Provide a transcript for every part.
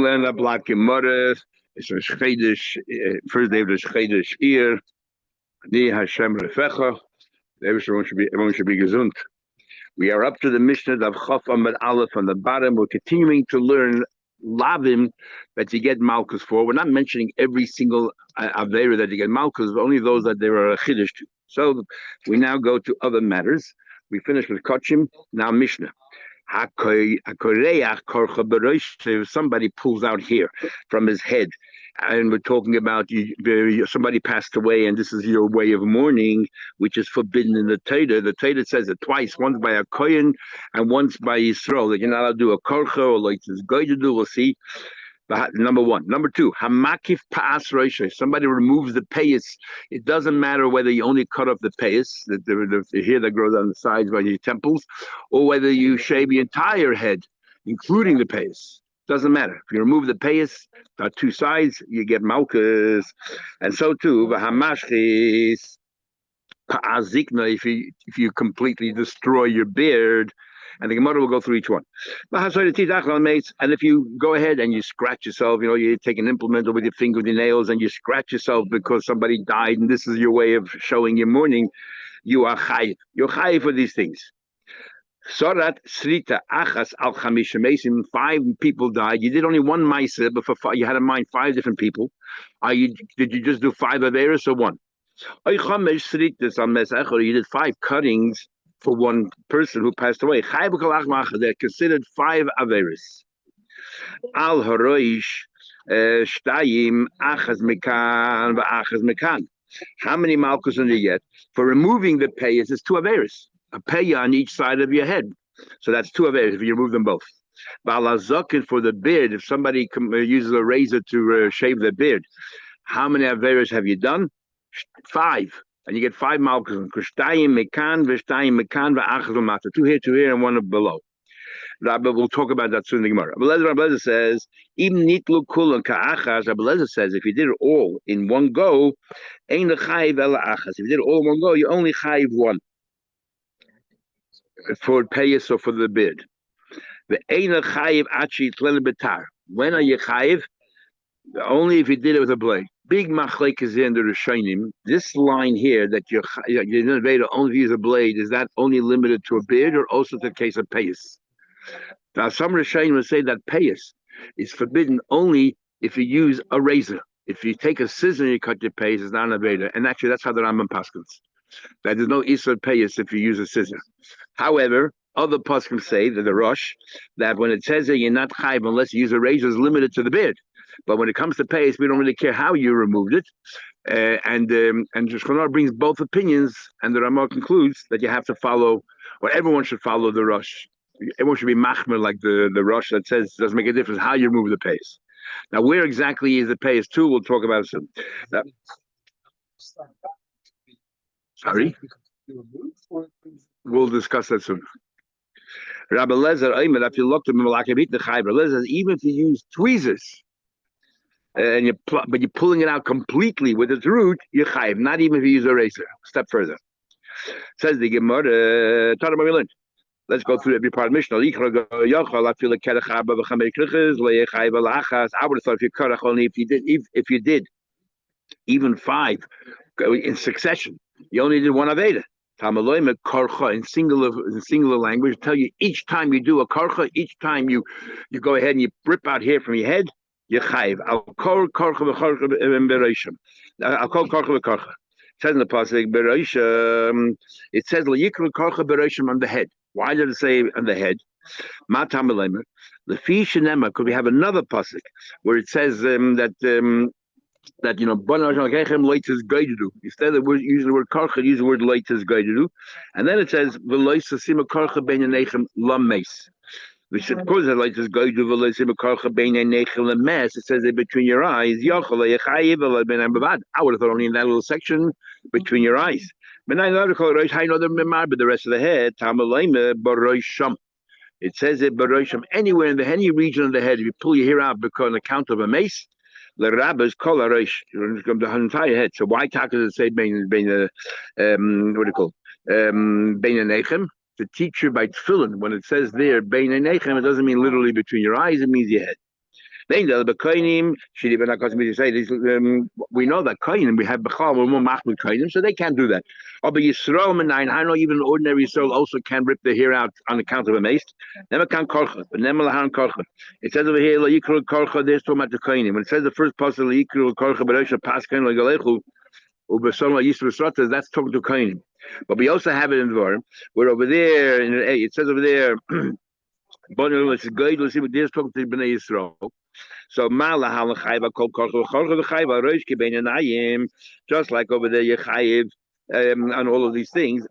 Learn a black Gemara. It's a Shchedish, first day of the Shchedish year. Ni Hashem Refecha. Everyone should be gesund. We are up to the Mishnah of Chaf Amud Aleph on the bottom. We're continuing to learn Lavim that you get Malkus for. We're not mentioning every single Avera that you get Malkus, but only those that there are a Chiddush to. So we now go to other matters. We finished with Kochim, now Mishnah. If somebody pulls out here from his head, and we're talking about somebody passed away, and this is your way of mourning, which is forbidden in the Torah. The Torah says it twice, once by a Kohen and once by Yisrael, that you're not allowed to do a korcha or like it's going to do. We'll see. Number one. Number two, hamakif pa'as roisha. Somebody removes the payas. It doesn't matter whether you only cut off the payas, the hair that grows on the sides by your temples, or whether you shave your entire head, including the payas. Doesn't matter. If you remove the payas, two sides, you get malchus. And so too, v'hamashchis pa'azikna. If you completely destroy your beard. And the Gemara will go through each one. And if you go ahead and you scratch yourself, you take an implement with your finger, with your nails, and you scratch yourself because somebody died, and this is your way of showing your mourning, you are chayiv. You're chayiv for these things. Sorat srita achas al chamisha mesim. 5 people died. You did only one ma'aser, but you had in mind 5 different people. Did you just do 5 averos or one? You did 5 cuttings for one person who passed away. They're considered 5 averis. Al haroish shtayim achaz mekan v'achaz mekan. How many malchus do you get? For removing the payas is 2 averis. A paya on each side of your head. So that's 2 averis if you remove them both. Balazakin for the beard. If somebody uses a razor to shave their beard, how many averis have you done? 5. And you get 5 malchus. 2 here, 2 here, and 1 below. Rabbi will talk about that soon in the Gemara. Rabbi says, Rabbi says, if you did it all in one go, if you did it all in one go, you only chayiv 1 for payas or for the beard. When are you chayiv? Only if you did it with a blade. Big machlek is in the Rishonim. This line here that you're innovator only use a blade, is that only limited to a beard or also to the case of payas? Now some Rishonim will say that payas is forbidden only if you use a razor. If you take a scissor and you cut your payas, it's not an innovator. And actually that's how the Rambam paskins. That there's no isur payas if you use a scissor. However, other poskim say that the Rosh, that when it says that you're not chayiv unless you use a razor, is limited to the beard. But when it comes to payas, we don't really care how you removed it. And Shulchan brings both opinions, and the Ramah concludes that you have to follow, or everyone should follow the Rosh. Everyone should be machmer like the Rosh that says it doesn't make a difference how you remove the payas. Now, where exactly is the payas too? We'll talk about it soon. Sorry? We'll discuss that soon. Rabbi Lezer, if you looked at Lezer, even if you use tweezers, but you're pulling it out completely with its root, you're chayiv. Not even if you use a razor. Step further. Says the Gemara. Let's go through every part of Mishnah. I would have thought if you did even 5 in succession, you only did 1 aveda. In singular language, tell you each time you do a karcha, each time you go ahead and you rip out hair from your head, you're chayiv. I'll call karcha v'karcha. I'll call karcha v'karcha. It says in the pasuk bereishim. It says l'yikra karcha bereishim on the head. Why did it say on the head? Matam b'leimer. Lefi shenema. Could we have another pasuk where it says that instead of using the word karcha, use the word leitas gaidu, and then it says v'loisa sima karcha beinanechem lames. Which of course leitas gaidu v'loisa karcha beinanechem lames. It says that between your eyes. I would have thought only in that little section between your eyes. But the rest of the head, it says it barosham anywhere in any region of the head. If you pull your hair out because on account of a mace, the rabbis call arosh the entire head. So why does it say bein what do you call bein nechem? To teach you by tefillin. When it says there bein nechem, it doesn't mean literally between your eyes. It means your head. Then the Kohanim, she even like me to say this. We know that Kohanim, we have Bechal, we're more Machmir Kohanim, so they can't do that. But Yisrael Menayin, I know even ordinary Yisrael also can rip the hair out on account of a mace. Never can Korcha, but never Lahan Korcha. It says over here, La Yikru Korcha, there's talking about the Kohanim. When it says the first passage, La Yikru Korcha, but Osha Paskan, La Galechu, Ubesoma Yisrael Sratas, that's talking to Kohanim. But we also have it in Dvarim, where over there, it says over there, let's see what there's talking to Bnei Yisrael. So just like over there, Yechayiv and all of these things.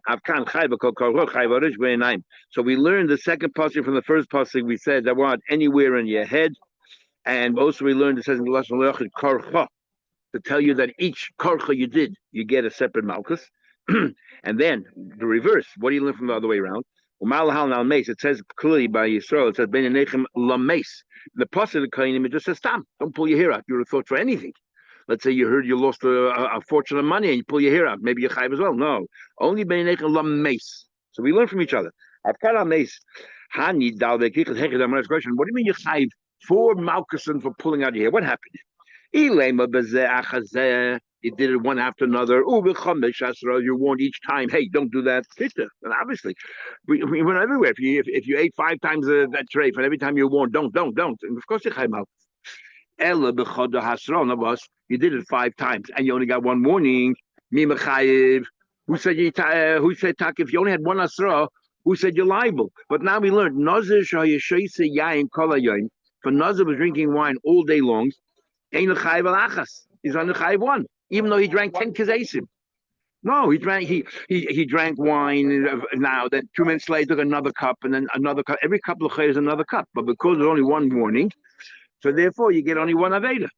So we learned the second passage from the first passage. We said that what anywhere in your head, and also we learned it says in the last Korcha to tell you that each Korcha you did, you get a separate Malchus. And then the reverse. What do you learn from the other way around? It says clearly by Yisrael, it says Ben Nechem Lames. The pasuk of Kohanim, it just says stam. Don't pull your hair out. You would have thought for anything. Let's say you heard you lost a fortune of money and you pull your hair out. Maybe you're chayiv as well. No, only Ben Nechem Lames. So we learn from each other. I've got Lames. Hani Dal question. What do you mean you're chayiv for Malkuson for pulling out your hair? What happened? You did it one after another. You warned each time, hey, don't do that. And obviously, we went everywhere. If you ate 5 times that tray, and every time you warned, don't. And of course, you came out. You did it 5 times, and you only got one warning. Who said if you only had one asra? Who said you're liable? But now we learned Nazir for Nazir was drinking wine all day long. He's on the chayiv 1. Even though he drank 10 kazesim. No, he drank wine now, then 2 minutes later took another cup, and then another cup. Every couple of chayes another cup. But because there's only one warning, so therefore you get only one Aveda.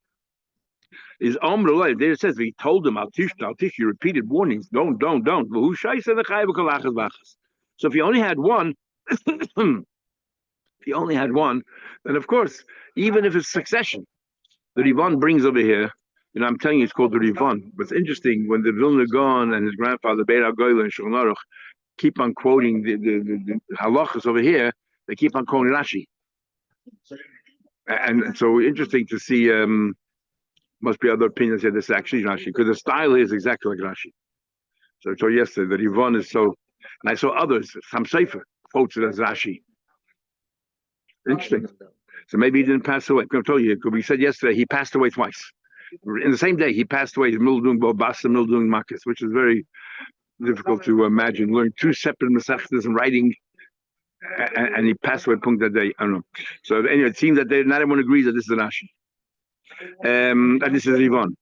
Is Omru, there it says he told him, Altish, you repeated warnings, don't. So if you only had one, then of course, even if it's succession, the Rivan brings over here. I'm telling you, it's called the Rivan. But it's interesting when the Vilna Gaon and his grandfather Beir HaGoyla and Shulchan Aruch keep on quoting the halachas over here. They keep on quoting Rashi, and so interesting to see. Must be other opinions here. This is actually Rashi because the style is exactly like Rashi. So yesterday the Rivan is so, and I saw others. Sam Sefer quotes it as Rashi. Interesting. So maybe he didn't pass away. I told you, because we said yesterday he passed away twice. In the same day, he passed away. He's doing Bobasa, doing Makos, which is very difficult to imagine. Learn 2 separate Masechtas and writing, and he passed away punkt that day. I don't know. So anyway, it seems that not everyone agrees that this is an Rashi. And this is Rivan.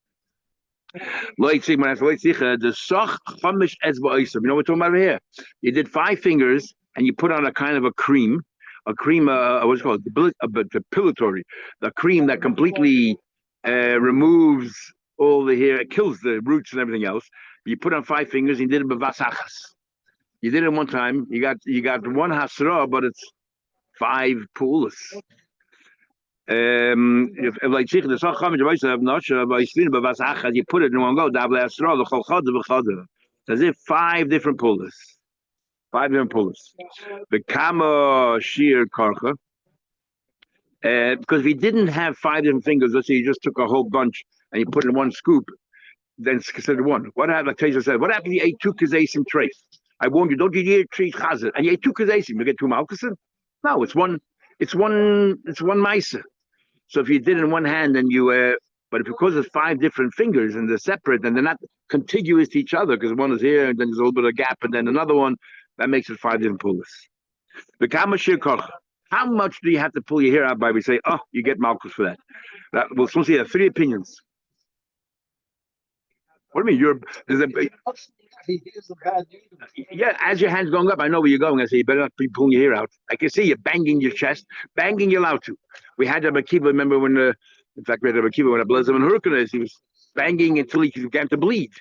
The soch chamish ezba oisim. You know what we're talking about here? You did 5 fingers and you put on a kind of a cream. What's it called? The depilatory. The cream that completely removes all the hair, it kills the roots and everything else. You put on 5 fingers and you did it b'vasachas. You did it one time. You got one hasra, but it's 5 pulas. You put it in one go. As if 5 different pulas. 5 different pulas. The kama sheer karcha. Because if he didn't have 5 different fingers, let's say you just took a whole bunch and you put it in one scoop, then it's considered one. What happened? Like Taser said, what happened if you ate 2 kazesim trays? I warned you, don't you eat 3 chazir, and you ate 2 kazesim, you get 2 malkusim? No, it's one maisa. So if you did it in one hand and but because it's 5 different fingers and they're separate and they're not contiguous to each other, because one is here and then there's a little bit of gap and then another one, that makes it 5 different pulas. The kama shir karcha. How much do you have to pull your hair out by? We say, you get malchus for that. We'll supposed to have 3 opinions. What do you mean? Yeah, as your hand's going up, I know where you're going. I say, you better not be pulling your hair out. I can see you banging your chest, banging you're allowed to. We had Rabbi Akiva, remember when, in fact, we had Rabbi Akiva when Ablezer and Hurricane, he was banging until he began to bleed.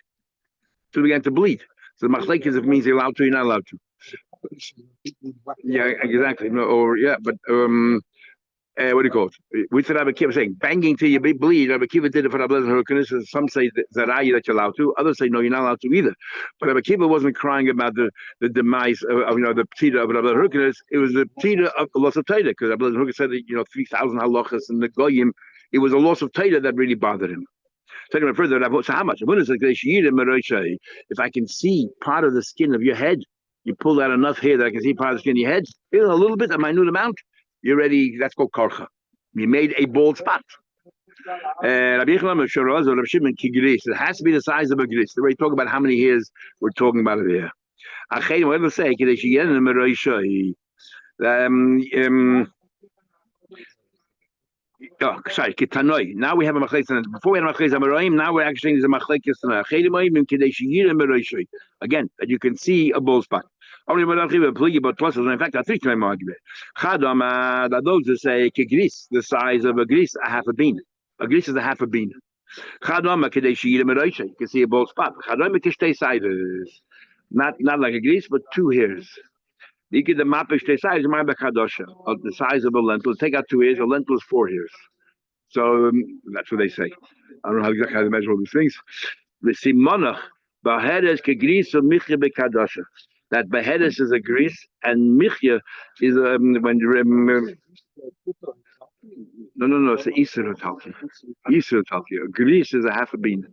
So the machlek is if it means you're allowed to, you're not allowed to. Yeah, exactly. No, but what do you call it? We said Rabbi Akiva saying banging till you bleed. Rabbi Akiva did it for Ablezer and Hurricane. Some say Zarayi that you're allowed to. Others say no, you're not allowed to either. But Rabbi Akiva wasn't crying about the demise of the ptita of Ablezer and Hurricane. It was the ptita of loss of Torah, because Ablezer and Hurricane said that 3,000 halachas and the goyim It was a loss of Torah that really bothered him. Taking it further, so how much? If I can see part of the skin of your head, you pull out enough hair that I can see part of the skin of your head, a little bit, a minute amount, you're ready. That's called karcha. You made a bald spot. It has to be the size of a gris. The way you talk about how many hairs we're talking about it here. Whatever say, oh, sorry, Kitanoi. Now we have a machlekes. Before we had a machlekes amaroim, now we're actually saying there's a machlekes. Again, that you can see a bald spot. Only but plus, in fact, I think I'm arguing. Chadam, that those who say kigris, the size of a gris, a half a bean. A gris is a half a bean. Chadam, you can see a bald spot. Chadam, kishtei siders. Not like a gris, but two hairs. You get the mapish size, the size of a lentil. Take out 2 hairs, a lentil is 4 hairs. So that's what they say. I don't know exactly how to measure all these things. The simonach, behedes kegris or michya bekadosha. That behedes is a gris and michya is when no, it's Isra Talki. Isra Talki. A gris is a half a bean.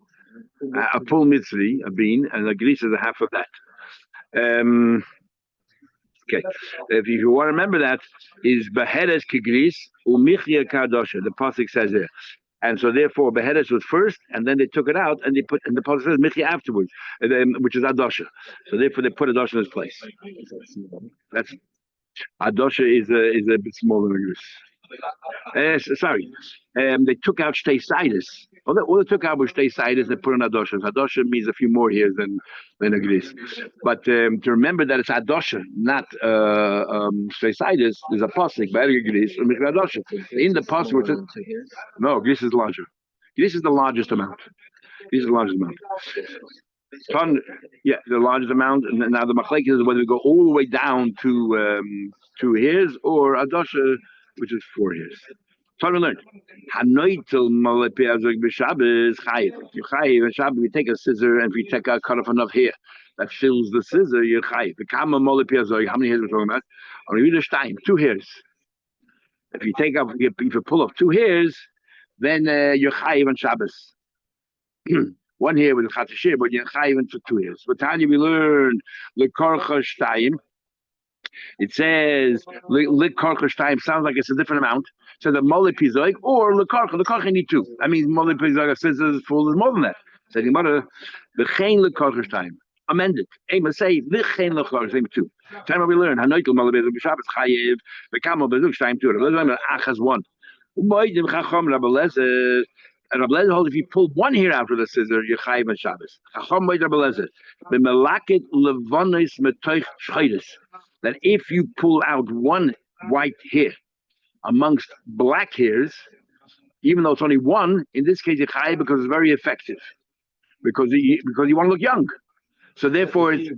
A pul mitzri, a bean, and a gris is a half of that. Okay, if you want to remember that, is behedes kigris umichya kadosha. The pasuk says there, and so therefore behedes was first, and then they took it out, and they put, and the pasuk says michya afterwards, which is adosha. So therefore they put adosha in its place. That's adosha is a bit smaller than gris. Sorry, they took out shteisidus. All they took out was shteisidus. They put in adosha. Adosha means a few more hairs than a gris. But to remember that it's adosha, not shteisidus, there's a pasuk by gris or adosha. In the pasuk, no, gris is larger. Gris is the largest amount. Gris is the largest amount. Yeah, the largest amount. And now the machlekes is whether we go all the way down to 2 hairs or adosha, which is 4 hairs. So we learned. We take a scissor and if we take a cut off enough hair that fills the scissor, you're chayiv. How many hairs we're talking about? Only 2 hairs. If you take off, if you pull off 2 hairs, then you're chayiv on Shabbos. 1 hair with a chatashir, but you're chayiv for 2 hairs. But Tanya, we learned lekarcha shtayim. It says lekarcha shtayim sounds like it's a different amount. So the molepizoig or lekarcha. Lekarcha need 2. I mean molepizoig scissors full is more than that. So the mother v'chein lekarcha shtayim. Amended. Ema say v'chein lekarcha shtayim 2. Time we learn hanoikel molepizoig b'Shabbos chayiv v'kamo bezug shtayim 2. Let's achas 1. U'moidim chacham Rabbi and Rabbi Lezer holds if you pull 1 hair out with a scissor, you're chayiv on Shabbos. Chacham moed Rabbi Lezer b'melakit levonis metoich shchaydes. That if you pull out 1 white hair amongst black hairs, even though it's only 1, in this case you're chayiv because it's very effective, because you want to look young. So therefore it's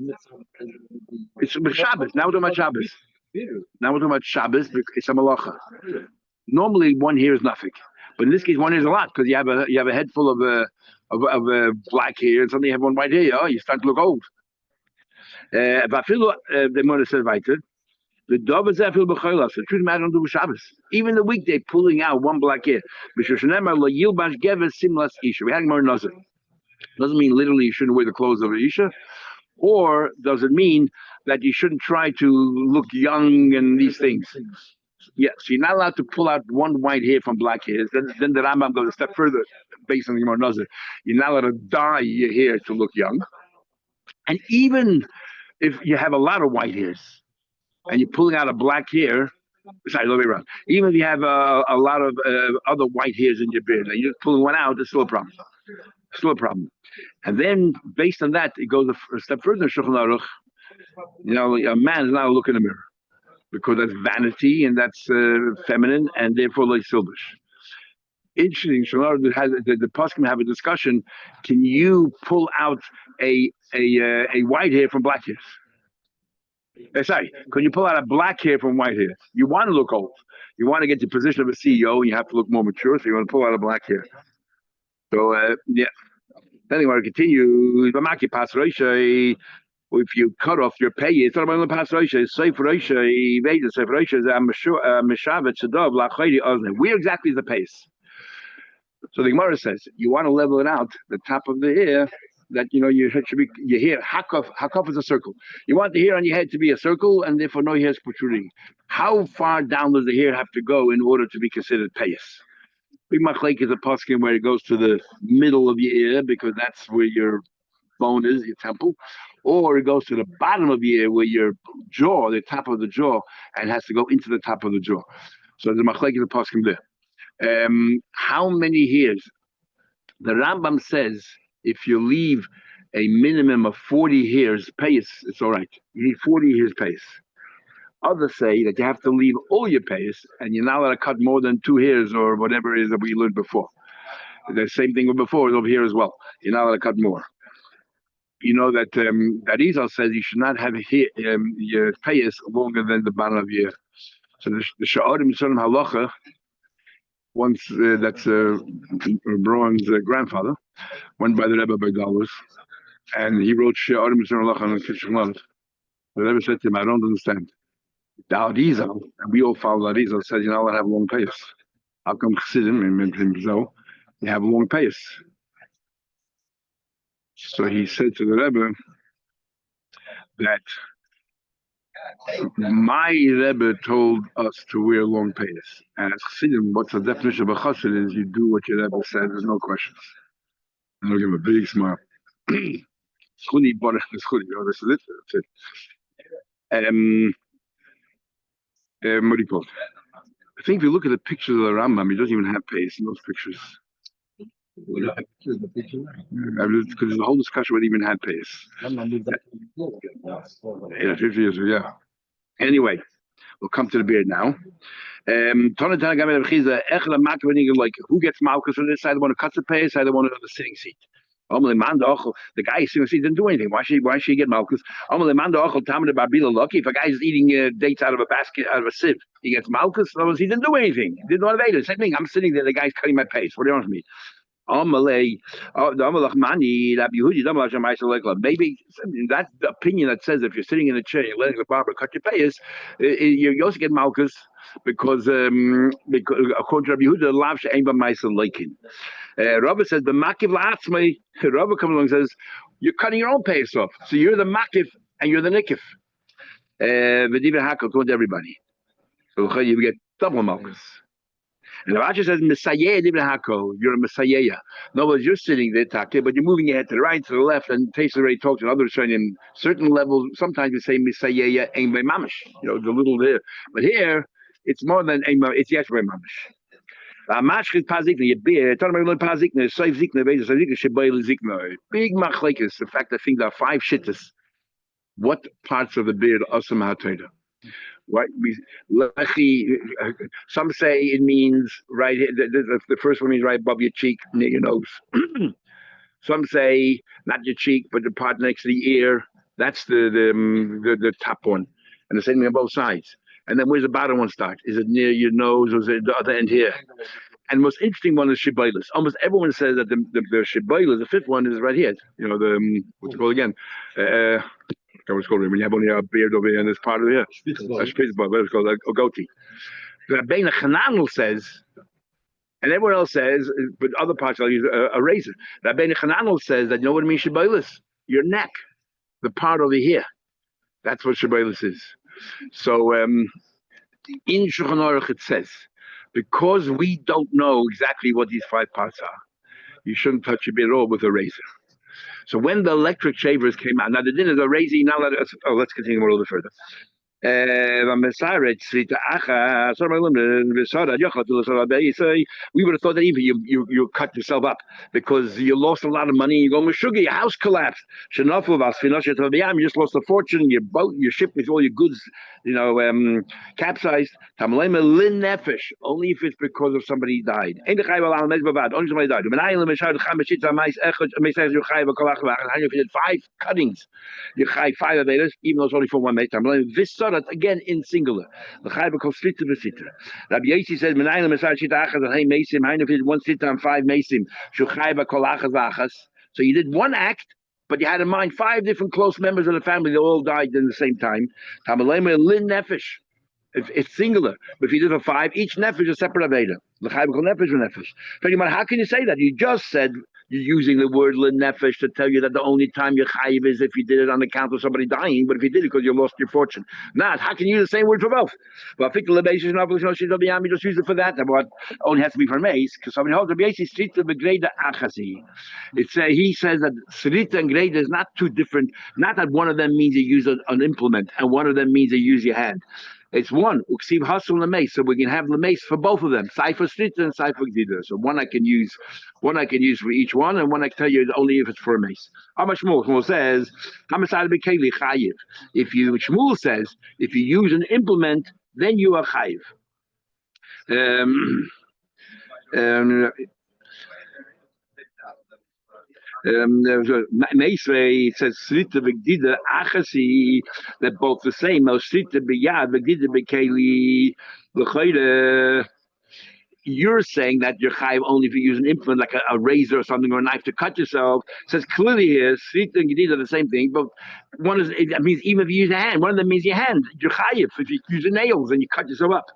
Shabbos. Now we're talking about Shabbos. Now we're talking about Shabbos. It's a malacha. Normally 1 hair is nothing. But in this case, 1 hair is a lot because you have a head full of black hair, and suddenly you have 1 white hair. Oh, you start to look old. The mother said weiter. The dove is afil b'cholas. The truth matter, don't do Shabbos. Even the weekday, pulling out 1 black hair. We had more nazar. Doesn't mean literally you shouldn't wear the clothes of an isha, or does it mean that you shouldn't try to look young and these things? Yeah, so you're not allowed to pull out 1 white hair from black hairs. Then the Rambam goes a step further based on the Gemara Nazir. You're not allowed to dye your hair to look young. And even if you have a lot of white hairs and you're pulling out a black hair, sorry, the other way around. Even if you have a lot of other white hairs in your beard and you're just pulling 1 out, it's still a problem. Still a problem. And then based on that, it goes a step further in Shulchan Aruch. You know, a man is not looking in the mirror, because that's vanity and that's feminine and therefore like silvish. Interesting. The poskim have a discussion. Can you pull out a white hair from black hairs? Sorry, can you pull out a black hair from white hair? You want to look old. You want to get the position of a CEO and you have to look more mature, so you want to pull out a black hair. So yeah. Then you want to continue. If you cut off your pay, it's not about the past Roisha. It's Sefer Roisha. Sefer Roisha is Mishavet Shadov Lachaydi Ozne. Where exactly is the pace? So the Gemara says you want to level it out. The top of the hair that you should be your hair. Hakaf is a circle. You want the hair on your head to be a circle, and therefore no hairs protruding. How far down does the hair have to go in order to be considered payas? Big machlek is a poskim where it goes to the middle of your ear because that's where your bone is, your temple, or it goes to the bottom of your ear where your jaw, the top of the jaw, and has to go into the top of the jaw. So the machlek is a poskim there. How many hairs? The Rambam says if you leave a minimum of 40 hairs pace, it's all right. You need 40 hairs pace. Others say that you have to leave all your pace and you're not allowed to cut more than 2 hairs or whatever it is that we learned before. The same thing with before is over here as well. You're not allowed to cut more. You know that that Izal says you should not have your pace longer than the bottom of your. So the Sha'arim Sunnah Halacha, once that's Braun's grandfather, went by the Rebbe by Galus, and he wrote Sha'arim Sunnah Halacha on the Kishon. The Rebbe said to him, I don't understand. The Arizal, and we all follow the Arizal, says you're not allowed to have long pace. How come Chassidim and himself, you have a long pace? So he said to the Rebbe that my Rebbe told us to wear long pace. And as Chassidim, what's the definition of a Chassid is you do what your Rebbe said, there's no questions. And I'll give him a big smile. Schuni Baruch Schuni, this is it. That's it. What do you call it? I think if you look at the pictures of the Rambam, he doesn't even have pace in those pictures. Because the whole discussion would even had pace. Yeah, 50 years ago, yeah. Anyway, we'll come to the beard now. Like, who gets Malkus on this side? The one who cuts the pace, the one on the sitting seat. The guy sitting seat didn't do anything. Why should he get Malkus? If a guy is eating dates out of a basket, out of a sieve, he gets Malkus. He didn't do anything. He didn't want to same thing. I'm sitting there, the guy's cutting my pace. What do you want from me? Maybe that's the opinion that says if you're sitting in a chair, you're letting the barber cut your payas, you also get malchus because according to Rabbi Yehuda, lav she'ein b'maisa leikin. Rabbi says the makiv la'atzmei. Rabbi comes along and says you're cutting your own payas off, so you're the makiv and you're the nikif. V'divrei hakol according to everybody, so you get double malchus. And the Rashi says, Messiah, you're a Messiah. In other words, you're sitting there, but you're moving your head to the right, to the left, and Taser already talks to others showing in certain levels. Sometimes we say Messiah, Ein by Mamish, the little there. But here, it's more than Ein, it's Yesh by Mamish. Big machlekes, the fact I think there are 5 shittas. What parts of the beard are Asam HaTorah? What some say it means right. The first one means right above your cheek, near your nose. Some say not your cheek, but the part next to the ear. That's the top one, and the same thing on both sides. And then where's the bottom one start? Is it near your nose or is it the other end here? And the most interesting one is shibaylis. Almost everyone says that the shibaylis, the 5th one, is right here. What's it called again? When you have only a beard over here and this part of here. It's called a goatee. Rabbeinu Chananel says, and everyone else says, but other parts I'll use a razor. Rabbeinu Chananel says that you know what it means, Shabbailus? Your neck, the part over here. That's what Shabbailus is. So in Shulchan Aruch it says, because we don't know exactly what these 5 parts are, you shouldn't touch your beard at all with a razor. So when the electric shavers came out, now the din is a raising. Now let's continue a little bit further. We would have thought that even you cut yourself up because you lost a lot of money. You go Meshuggah, your house collapsed. You just lost a fortune. Your boat, your ship with all your goods, capsized. Only if it's because of somebody died. Only somebody died. If you did 5 cuttings, you 5 avedus, even though it's only for one mate. This again in singular. The chayva calls sita v'sita. Rabbi Yosi says, "Menayim mesar shita achas and hey mesim. Hainu if you did 1 sita and 5 mesim, shu chayva kol achas v'achas." So you did 1 act, but you had in mind 5 different close members of the family that all died in the same time. Tamalema lin nefesh. It's singular. But if you did for five, each nefesh is a separate aveda. L'chayiv kol nefesh v'nefesh. How can you say that? You just said you're using the word nefesh to tell you that the only time you're chayiv is if you did it on account of somebody dying. But if you did it because you lost your fortune, not. How can you use the same word for both? Well, I think the just use it for that. But only has to be for mace because somebody holds the basic street to the grade achasi. He says that srita and grade is not two different. Not that one of them means you use an implement and one of them means you use your hand. It's one uksiv hasul lemeis, so we can have lemeis for both of them, sai for strita and sai for gdida. So one I can use for each one, and one I can tell you only if it's for a mace. How much more? Shmuel says, if you Shmuel says if you use an implement, then you are chayiv. Meisrei says Srita Begdida Achasi, they're both the same. No Srita Beyad Begdida Bekeli L'Chayre. You're saying that you're chayiv only if you use an implement like a razor or something or a knife to cut yourself. It says clearly here, Srita and Gedida are the same thing, but one is it means even if you use a hand, one of them means your hand. You're chayiv if you use the nails and you cut yourself up.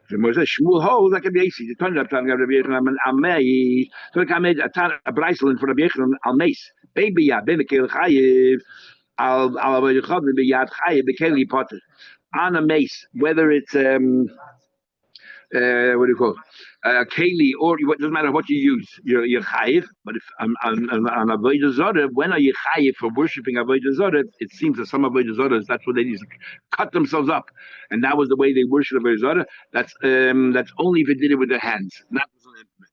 Shmuel holds like a basic. The turn up time Rabbi Yechon Amei. So I made a Breiselin for Rabbi Yechon Almeis. Baby ya, baby Kel Chayiv. Al Yechon Rabbi Yad Chayiv Bekeli Potter. On a mace, whether it's what do you call it? Keli or it doesn't matter what you use. You're chayiv. But if on avodah zarah, when are you chayiv for worshiping avodah zarah? It seems that some avodah zarahs that's what they used to cut themselves up, and that was the way they worship avodah zarah. That's only if they did it with their hands, not as an implement.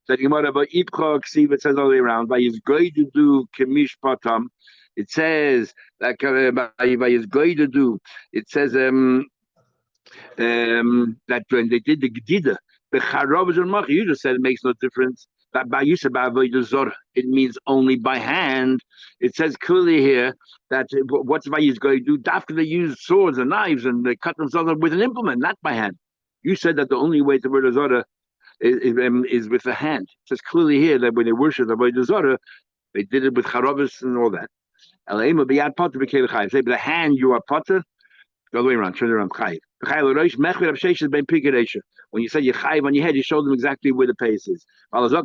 So the Gemara about Ipcha Ksiv, it says all the way around. By his going to do kemish patam, it says that by his going to do, it says that when they did the Gedida, the Charovas and Mach, you just said it makes no difference. That by Avodah Zorah, it means only by hand. It says clearly here that what's Vayis going to do? Dafka they use swords and knives and they cut themselves up with an implement, not by hand. You said that the only way to Avodah Zorah is with the hand. It says clearly here that when they worship Avodah Zorah, they did it with Charovas and all that. Say, but the hand you are potter. The other way around, turn it around. When you say you chayiv on your head, you show them exactly where the pace is. It says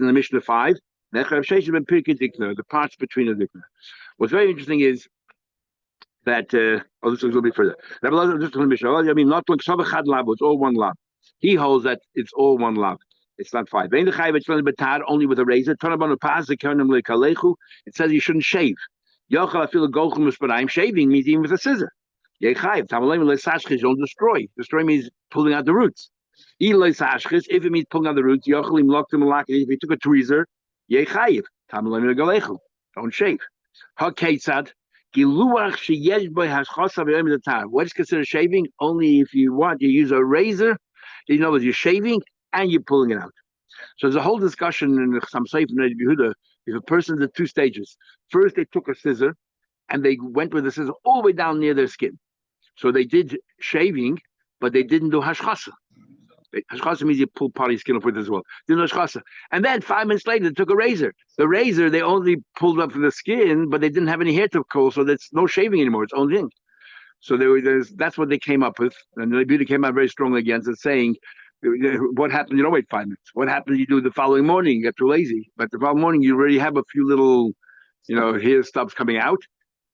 in the Mishnah 5, the parts between the dikna. What's very interesting is that, this is a little bit further. I mean, not like it's all one lab. He holds that it's all one lab. It's not five. Only with a razor. It says you shouldn't shave. Shaving means even with a scissor. Don't destroy. Destroy means pulling out the roots. If it means pulling out the roots, if you took a tweezer, don't shave. What is considered shaving? Only if you want, you use a razor. You know, you're shaving and you're pulling it out. So there's a whole discussion in the Chassam Sofer and Yehuda. If a person did two stages, first they took a scissor and they went with the scissor all the way down near their skin. So they did shaving, but they didn't do hashchasa. Hashchasa means you pull part of your skin off with it as well. Didn't do hashchasa. And then 5 minutes later, they took a razor. The razor, they only pulled up the skin, but they didn't have any hair to pull, so there's no shaving anymore. It's own thing. So that's what they came up with. And the Rebbe came out very strongly against it, saying, what happened? You don't wait 5 minutes. What happens? You do it the following morning. You get too lazy, but the following morning you already have a few little, hair stubs coming out,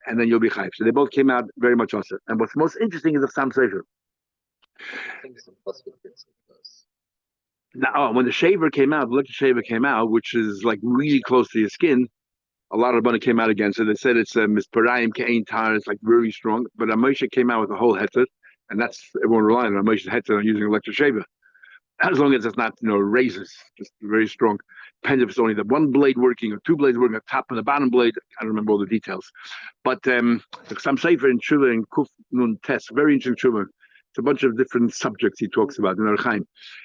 and then you'll be chayv. So they both came out very much also. And what's most interesting is the Chassam Sofer. I think it's impossible. Now, when the shaver came out, the electric shaver came out, which is like really close to your skin, a lot of money came out against it. They said it's misparayim kein tar. It's like very strong. But Moshe came out with a whole heter, and that's everyone relying on Moshe's heter on using electric shaver. As long as it's not, razors, just very strong. Depends if it's only the one blade working or two blades working, the top and the bottom blade. I don't remember all the details. But the Chassam Sofer in Tshuva and Kuf Nun Tes, very interesting Tshuva. It's a bunch of different subjects he talks about in Archaim.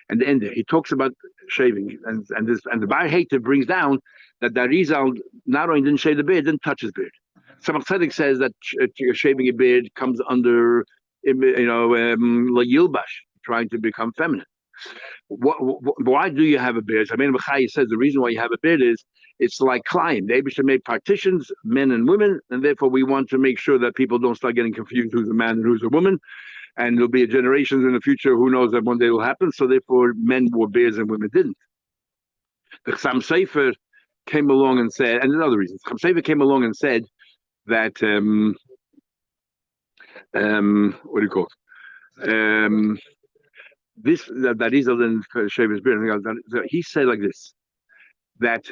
And the end there, he talks about shaving. And the Bar Hater brings down that the Arizal not only didn't shave the beard, didn't touch his beard. Samach Tzedek says that shaving a beard comes under La Yilbash, trying to become feminine. why do you have a beard? I mean, Bachai says the reason why you have a beard is it's like Klein. They should make partitions, men and women, and therefore we want to make sure that people don't start getting confused who's a man and who's a woman. And there'll be generations in the future who knows that one day will happen. So therefore, men wore beards and women didn't. The Chassam Sofer came along and said, and there's other reasons. Chassam Sofer came along and said that what do you call it? This that Israel didn't shave his beard. He said like this, that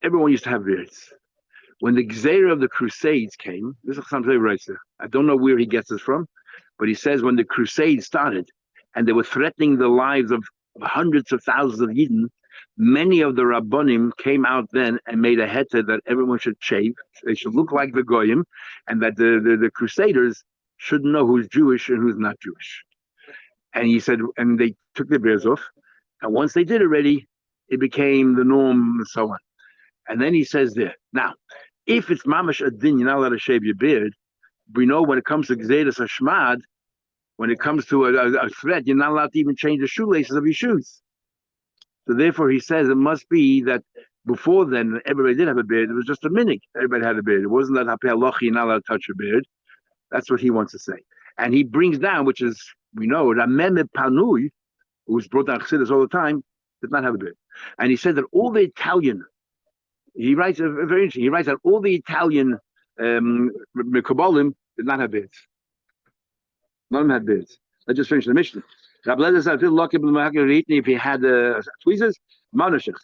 everyone used to have beards. When the Gzeira of the Crusades came, this is something right there. I don't know where he gets this from, but he says when the Crusades started and they were threatening the lives of hundreds of thousands of Yidden, many of the Rabbonim came out then and made a heta that everyone should shave. They should look like the Goyim, and that the Crusaders should know who's Jewish and who's not Jewish. And he said, and they took their beards off. And once they did already, it became the norm and so on. And then he says there, now, if it's mamash adin, you're not allowed to shave your beard. We know when it comes to Gzedas Hashmad, when it comes to a threat, you're not allowed to even change the shoelaces of your shoes. So therefore, he says it must be that before then, everybody did have a beard. It was just a minig. Everybody had a beard. It wasn't that Hapeh Alochi, you're not allowed to touch your beard. That's what he wants to say. And he brings down, which is, we know, Rameh Panui, who's brought down Chassidus all the time, did not have a beard. And he said that all the Italian, he writes, very interesting, he writes that all the Italian Mekabolim did not have beards. None of them had beards. Let's just finish the Mishnah. Rabbi Lezer said, if he had tweezers, manashich.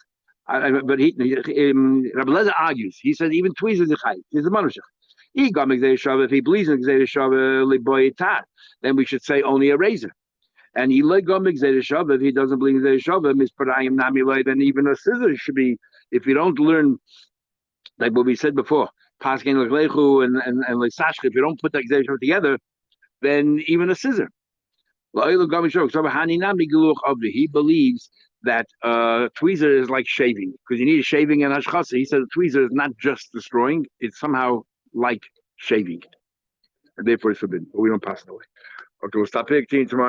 But Rabbi Lezer argues. He says even tweezers are chayv. He's a manashich. If he believes in Gzeir then we should say only a razor. And he if he doesn't believe in Gzeir then even a scissor should be. If you don't learn, like what we said before, Paskin Lechu and Lesashch, if you don't put that Gzeir together, then even a scissor. He believes that tweezer is like shaving, because you need shaving and hashchasa. He said tweezer is not just destroying; it's somehow like shaving, and therefore it's forbidden. But we don't pass it away. Okay, we'll stop here tomorrow.